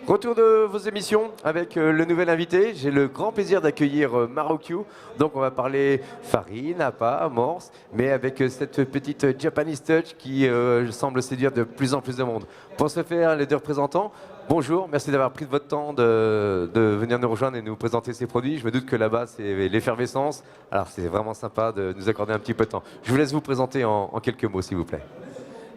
Retour de vos émissions avec le nouvel invité. J'ai le grand plaisir d'accueillir Marucchu. Donc on va parler farine, appât, amorce, mais avec cette petite Japanese touch qui semble séduire de plus en plus de monde. Pour ce faire, les deux représentants, bonjour, merci d'avoir pris de votre temps de venir nous rejoindre et nous présenter ces produits. Je me doute que là-bas c'est l'effervescence, alors c'est vraiment sympa de nous accorder un petit peu de temps. Je vous laisse vous présenter en quelques mots s'il vous plaît.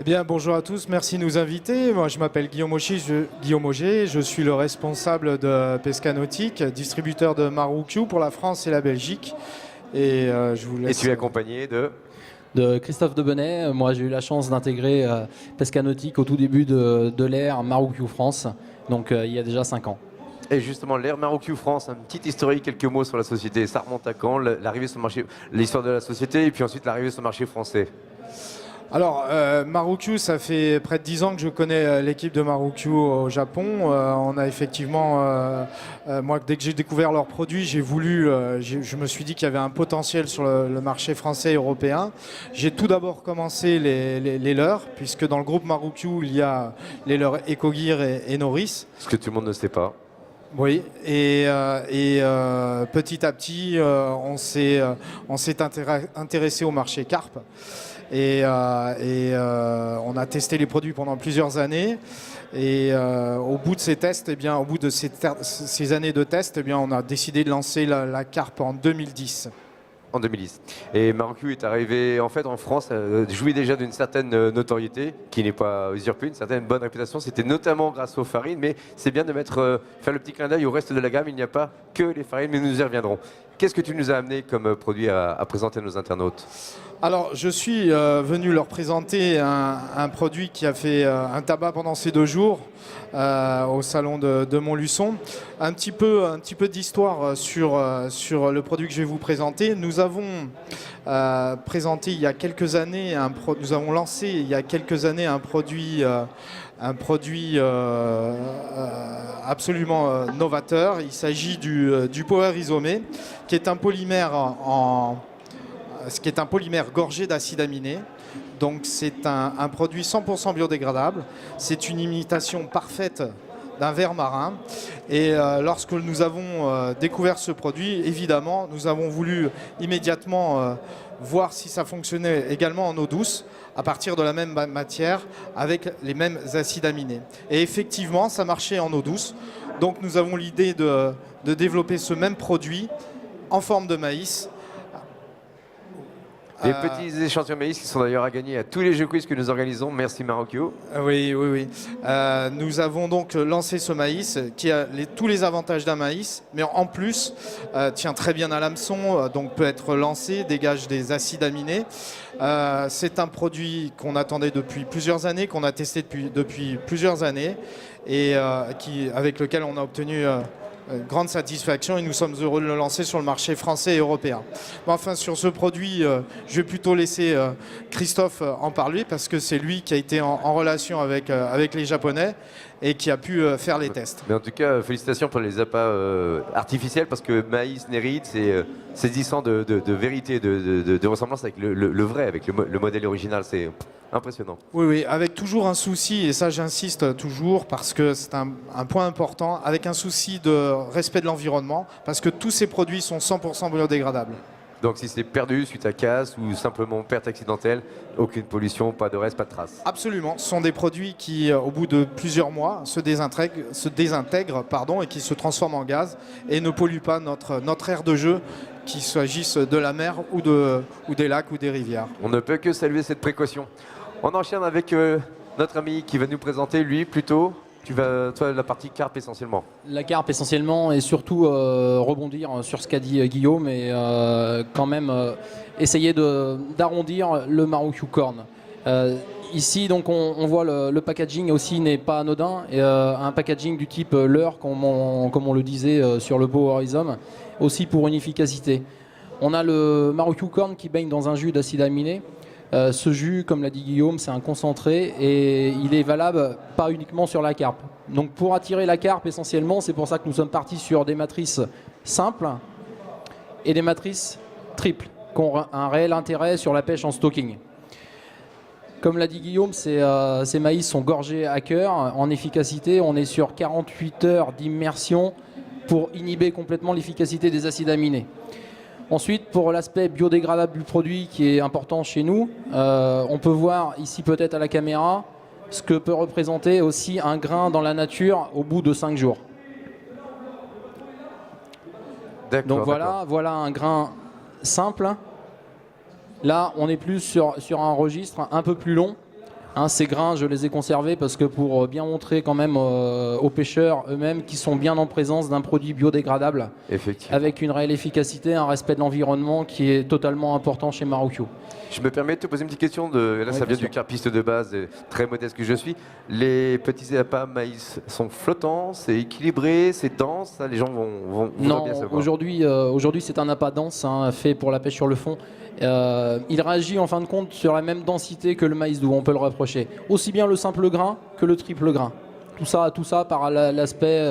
Eh bien, bonjour à tous, merci de nous inviter. Moi, je m'appelle Guillaume Auger, je suis le responsable de Pesca Nautique, distributeur de Marucchu pour la France et la Belgique. Et je vous laisse... Et tu es accompagné de Christophe Debenay. Moi, j'ai eu la chance d'intégrer Pesca Nautique au tout début de l'ère Marucchu France, donc il y a déjà 5 ans. Et justement, l'ère Marucchu France, un petit historique, quelques mots sur la société. Ça remonte à quand, l'arrivée sur le marché, l'histoire de la société et puis ensuite l'arrivée sur le marché français? Alors, Marucchu, ça fait près de 10 ans que je connais l'équipe de Marucchu au Japon. On a effectivement, moi, dès que j'ai découvert leurs produits, je me suis dit qu'il y avait un potentiel sur le marché français et européen. J'ai tout d'abord commencé les leurres, puisque dans le groupe Marucchu, il y a les leurres Ecogear et Norris. Ce que tout le monde ne sait pas. Oui, et petit à petit, on s'est intéressé au marché carpe. Et on a testé les produits pendant plusieurs années. Et au bout de ces tests, au bout de ces années de tests, on a décidé de lancer la carpe en 2010. En 2010. Et Marucchu est arrivé en fait en France, jouit déjà d'une certaine notoriété qui n'est pas usurpée, une certaine bonne réputation. C'était notamment grâce aux farines, mais c'est bien de faire le petit clin d'œil au reste de la gamme. Il n'y a pas que les farines, mais nous y reviendrons. Qu'est-ce que tu nous as amené comme produit à présenter à nos internautes? Alors, je suis venu leur présenter un produit qui a fait un tabac pendant ces 2 jours au salon de Montluçon. Un petit peu d'histoire sur le produit que je vais vous présenter. Nous avons présenté il y a quelques années, nous avons lancé il y a quelques années un produit absolument novateur. Il s'agit du Power Isomé, qui est un polymère gorgé d'acides aminés. Donc c'est un produit 100% biodégradable. C'est une imitation parfaite d'un ver marin. Et lorsque nous avons découvert ce produit, évidemment, nous avons voulu immédiatement voir si ça fonctionnait également en eau douce, à partir de la même matière, avec les mêmes acides aminés. Et effectivement, ça marchait en eau douce. Donc nous avons l'idée de développer ce même produit en forme de maïs. Des petits échantillons de maïs qui sont d'ailleurs à gagner à tous les jeux quiz que nous organisons. Merci Marucchu. Oui. Nous avons donc lancé ce maïs qui a tous les avantages d'un maïs, mais en plus tient très bien à l'hameçon, donc peut être lancé, dégage des acides aminés. C'est un produit qu'on attendait depuis plusieurs années, qu'on a testé depuis plusieurs années et avec lequel on a obtenu grande satisfaction et nous sommes heureux de le lancer sur le marché français et européen. Mais enfin, sur ce produit, je vais plutôt laisser Christophe en parler parce que c'est lui qui a été en relation avec les Japonais et qui a pu faire les tests. Mais en tout cas, félicitations pour les appâts artificiels parce que maïs, néride, c'est saisissant de vérité, de ressemblance avec le vrai, avec le modèle original. C'est impressionnant. Oui, avec toujours un souci, et ça j'insiste toujours parce que c'est un point important, avec un souci de respect de l'environnement, parce que tous ces produits sont 100% biodégradables. Donc si c'est perdu suite à casse ou simplement perte accidentelle, aucune pollution, pas de reste, pas de trace. Absolument, ce sont des produits qui, au bout de plusieurs mois, se désintègrent et qui se transforment en gaz et ne polluent pas notre aire de jeu, qu'il s'agisse de la mer ou des lacs ou des rivières. On ne peut que saluer cette précaution. On enchaîne avec notre ami qui va nous présenter, lui, plutôt. Toi, la partie carpe essentiellement. La carpe essentiellement et surtout rebondir sur ce qu'a dit Guillaume et quand même essayer d'arrondir le Marucchu corn. Ici donc on voit le packaging aussi n'est pas anodin, un packaging du type leurre comme on le disait sur le Power Isomé, aussi pour une efficacité. On a le Marucchu corn qui baigne dans un jus d'acide aminé. Ce jus, comme l'a dit Guillaume, c'est un concentré et il est valable pas uniquement sur la carpe. Donc pour attirer la carpe essentiellement, c'est pour ça que nous sommes partis sur des matrices simples et des matrices triples, qui ont un réel intérêt sur la pêche en stocking. Comme l'a dit Guillaume, ces maïs sont gorgés à cœur. En efficacité, on est sur 48 heures d'immersion pour inhiber complètement l'efficacité des acides aminés. Ensuite, pour l'aspect biodégradable du produit qui est important chez nous, on peut voir ici peut-être à la caméra ce que peut représenter aussi un grain dans la nature au bout de 5 jours. Donc voilà un grain simple. Là, on est plus sur un registre un peu plus long. Ces grains, je les ai conservés parce que pour bien montrer quand même aux pêcheurs eux-mêmes qu'ils sont bien en présence d'un produit biodégradable avec une réelle efficacité, un respect de l'environnement qui est totalement important chez Marocchio. Je me permets de te poser une petite question. Là, ça vient du carpiste de base, très modeste que je suis. Les petits appâts maïs sont flottants, c'est équilibré, c'est dense. Ça, les gens vont non, bien savoir. Aujourd'hui, c'est un appât dense fait pour la pêche sur le fond. Il réagit en fin de compte sur la même densité que le maïs doux, on peut le reprocher. Aussi bien le simple grain que le triple grain. Tout ça par l'aspect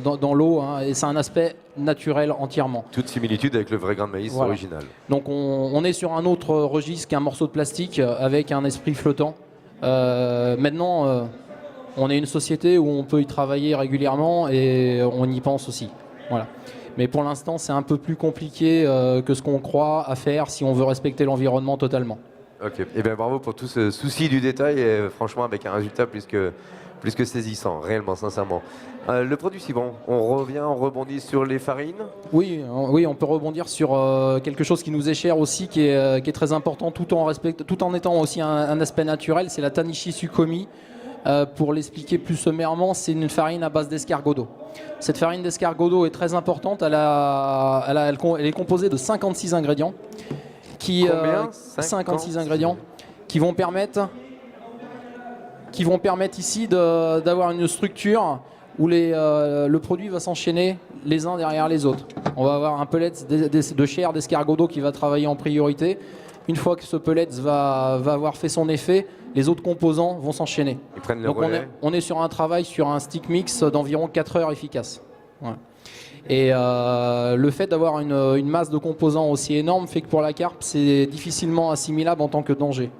dans l'eau, et c'est un aspect naturel entièrement. Toute similitude avec le vrai grain de maïs original. Donc on est sur un autre registre qu'un morceau de plastique avec un esprit flottant. Maintenant, on est une société où on peut y travailler régulièrement et on y pense aussi. Voilà. Mais pour l'instant, c'est un peu plus compliqué que ce qu'on croit à faire si on veut respecter l'environnement totalement. Ok, et bien bravo pour tout ce souci du détail et franchement avec un résultat plus que saisissant, réellement, sincèrement. Le produit suivant, on rebondit sur les farines. Oui, on peut rebondir sur quelque chose qui nous est cher aussi, qui est très important tout en étant aussi un aspect naturel, c'est la Tanishi Sukomi. Pour l'expliquer plus sommairement, c'est une farine à base d'escargot d'eau. Cette farine d'escargot d'eau est très importante, elle est composée de 56 ingrédients. Combien 56 ingrédients qui vont permettre ici d'avoir une structure où le produit va s'enchaîner les uns derrière les autres. On va avoir un pellet de chair d'escargot d'eau qui va travailler en priorité. Une fois que ce pellet va avoir fait son effet, les autres composants vont s'enchaîner. Donc on est sur un travail sur un stick mix d'environ 4 heures efficace. Ouais. Et le fait d'avoir une masse de composants aussi énorme fait que pour la carpe, c'est difficilement assimilable en tant que danger.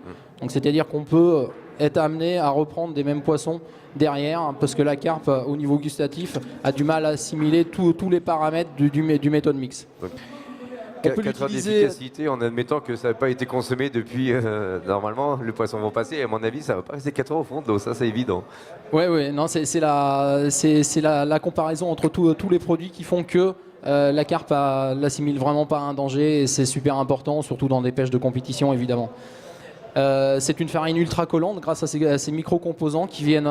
Donc c'est-à-dire qu'on peut être amené à reprendre des mêmes poissons derrière, parce que la carpe, au niveau gustatif, a du mal à assimiler tous les paramètres du méthode mix. Donc, 4 heures d'efficacité en admettant que ça n'a pas été consommé depuis, normalement, le poisson va passer, et à mon avis, ça ne va pas rester 4 heures au fond de l'eau, ça c'est évident. Oui, non, c'est la comparaison entre tous les produits qui font que la carpe l'assimile vraiment pas à un danger, et c'est super important, surtout dans des pêches de compétition évidemment. C'est une farine ultra collante grâce à ces micro-composants qui viennent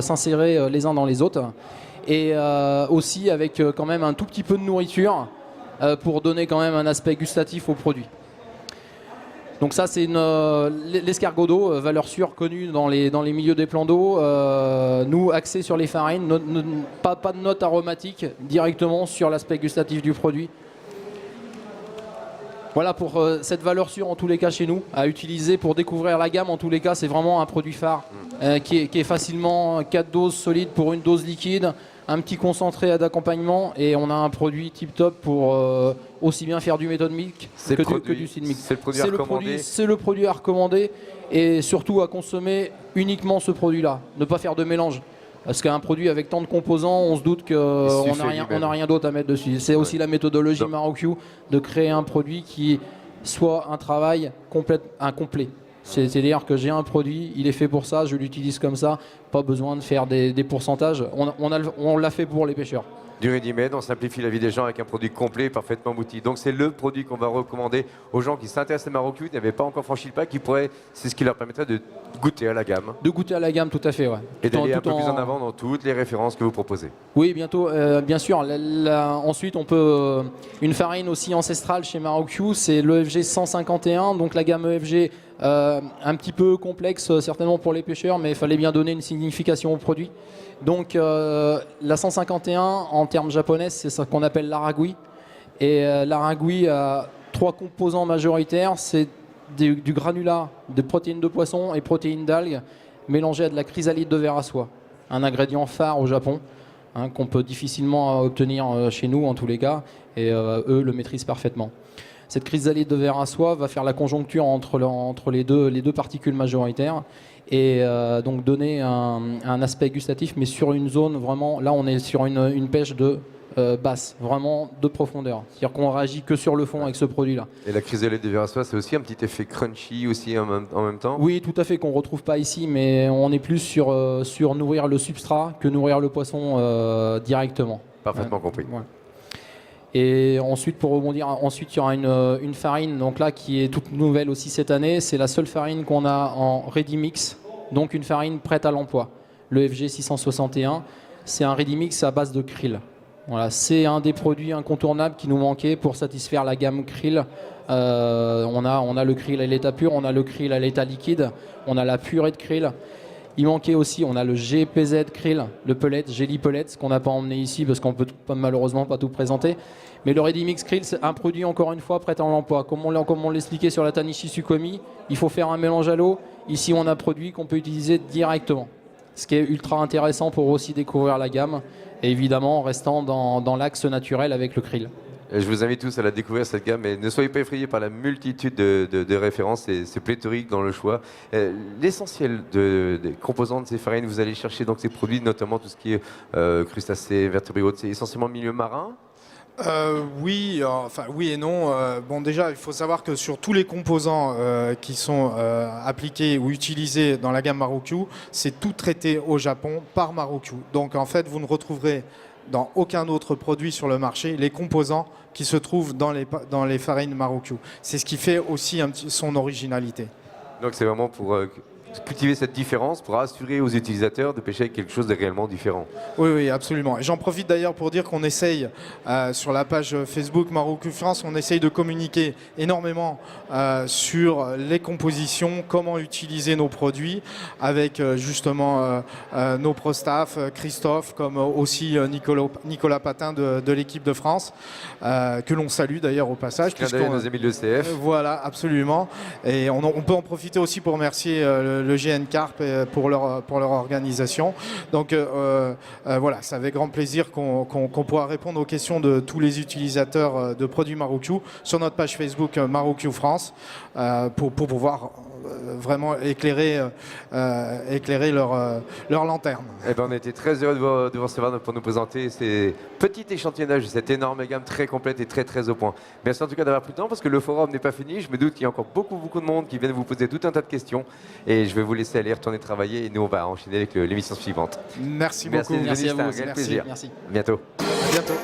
s'insérer les uns dans les autres, et aussi avec quand même un tout petit peu de nourriture pour donner quand même un aspect gustatif au produit. Donc ça c'est l'escargot d'eau, valeur sûre connue dans les milieux des plans d'eau. Nous axés sur les farines, pas de notes aromatiques, directement sur l'aspect gustatif du produit. Voilà pour cette valeur sûre en tous les cas chez nous, à utiliser pour découvrir la gamme. En tous les cas, c'est vraiment un produit phare qui est facilement 4 doses solides pour une dose liquide, un petit concentré d'accompagnement, et on a un produit tip top pour aussi bien faire du méthode mix que du seed mix. C'est le produit à recommander. C'est le produit à recommander, et surtout à consommer uniquement ce produit-là, ne pas faire de mélange. Parce qu'un produit avec tant de composants, on se doute qu'on n'a rien d'autre à mettre dessus. C'est aussi la méthodologie Marocchio de créer un produit qui soit un travail incomplet. C'est-à-dire que j'ai un produit, il est fait pour ça, je l'utilise comme ça, pas besoin de faire des pourcentages. On l'a fait pour les pêcheurs. Du ready-made, on simplifie la vie des gens avec un produit complet, parfaitement abouti. Donc c'est le produit qu'on va recommander aux gens qui s'intéressent à Marocchio, qui n'avaient pas encore franchi le pas, c'est ce qui leur permettrait de goûter à la gamme. De goûter à la gamme, tout à fait, ouais. Et d'aller un peu plus en avant dans toutes les références que vous proposez. Oui, bientôt, bien sûr. Ensuite, on peut une farine aussi ancestrale chez Marocchio, c'est l'EFG 151, donc la gamme EFG un petit peu complexe certainement pour les pêcheurs, mais il fallait bien donner une signification au produit. Donc la 151 en termes japonais, c'est ce qu'on appelle l'aragui. Et l'aragui a 3 composants majoritaires, c'est du granulat de protéines de poisson et protéines d'algues mélangées à de la chrysalide de verre à soie, un ingrédient phare au Japon, qu'on peut difficilement obtenir chez nous en tous les cas, et eux le maîtrisent parfaitement. Cette chrysalide de verre à soie va faire la conjoncture entre les deux particules majoritaires et donc donner un aspect gustatif, mais sur une zone vraiment, là on est sur une pêche de basse, vraiment de profondeur. C'est-à-dire qu'on réagit que sur le fond avec ce produit-là. Et la chrysalide de verre à soie, c'est aussi un petit effet crunchy aussi en même temps? Oui, tout à fait, qu'on ne retrouve pas ici, mais on est plus sur nourrir le substrat que nourrir le poisson directement. Parfaitement compris. Ouais. Et ensuite, pour rebondir, ensuite il y aura une farine donc là, qui est toute nouvelle aussi cette année. C'est la seule farine qu'on a en ready mix, donc une farine prête à l'emploi. Le FG 661, c'est un ready mix à base de krill. Voilà, c'est un des produits incontournables qui nous manquait pour satisfaire la gamme krill. On a le krill à l'état pur, on a le krill à l'état liquide, on a la purée de krill. Il manquait aussi, on a le GPZ krill, le pellet, jelly pellet, qu'on n'a pas emmené ici parce qu'on peut malheureusement pas tout présenter. Mais le Ready Mix Krill, c'est un produit encore une fois prêt à l'emploi. Comme on l'expliquait sur la Tanishi Sukomi, il faut faire un mélange à l'eau. Ici, on a un produit qu'on peut utiliser directement. Ce qui est ultra intéressant pour aussi découvrir la gamme. Et évidemment, en restant dans l'axe naturel avec le krill. Je vous invite tous à la découvrir cette gamme et ne soyez pas effrayés par la multitude de références, c'est pléthorique dans le choix. L'essentiel des composants de ces farines, vous allez chercher donc ces produits, notamment tout ce qui est crustacés, vertébrés autres, c'est essentiellement milieu marin? Oui, enfin oui et non. Bon, déjà, il faut savoir que sur tous les composants qui sont appliqués ou utilisés dans la gamme Marukyu, c'est tout traité au Japon par Marukyu. Donc en fait, vous ne retrouverez dans aucun autre produit sur le marché les composants qui se trouvent dans les farines Marukyu. C'est ce qui fait aussi son originalité. Donc c'est vraiment pour cultiver cette différence, pour assurer aux utilisateurs de pêcher avec quelque chose de réellement différent. Oui, oui, absolument. Et j'en profite d'ailleurs pour dire qu'on essaye, sur la page Facebook Marukyu France, on essaye de communiquer énormément sur les compositions, comment utiliser nos produits, avec justement nos pro-staff, Christophe, comme aussi Nicolas Patin de l'équipe de France, que l'on salue d'ailleurs au passage. Nos amis de l'ECF. Voilà, absolument. Et on peut en profiter aussi pour remercier le GN Carp pour leur organisation. Donc voilà, c'est avec grand plaisir qu'on pourra répondre aux questions de tous les utilisateurs de produits Marukyu sur notre page Facebook Marukyu France pour pouvoir vraiment éclairer leur lanterne. Eh ben, on était très heureux de vous recevoir pour nous présenter ces petits échantillonnages de cette énorme gamme très complète et très au point. Merci en tout cas d'avoir pris le temps parce que le forum n'est pas fini. Je me doute qu'il y a encore beaucoup de monde qui viennent vous poser tout un tas de questions et je vais vous laisser aller retourner travailler et nous on va enchaîner avec l'émission suivante. Merci beaucoup. Merci à vous. C'était un réel plaisir. Merci. À bientôt. À bientôt.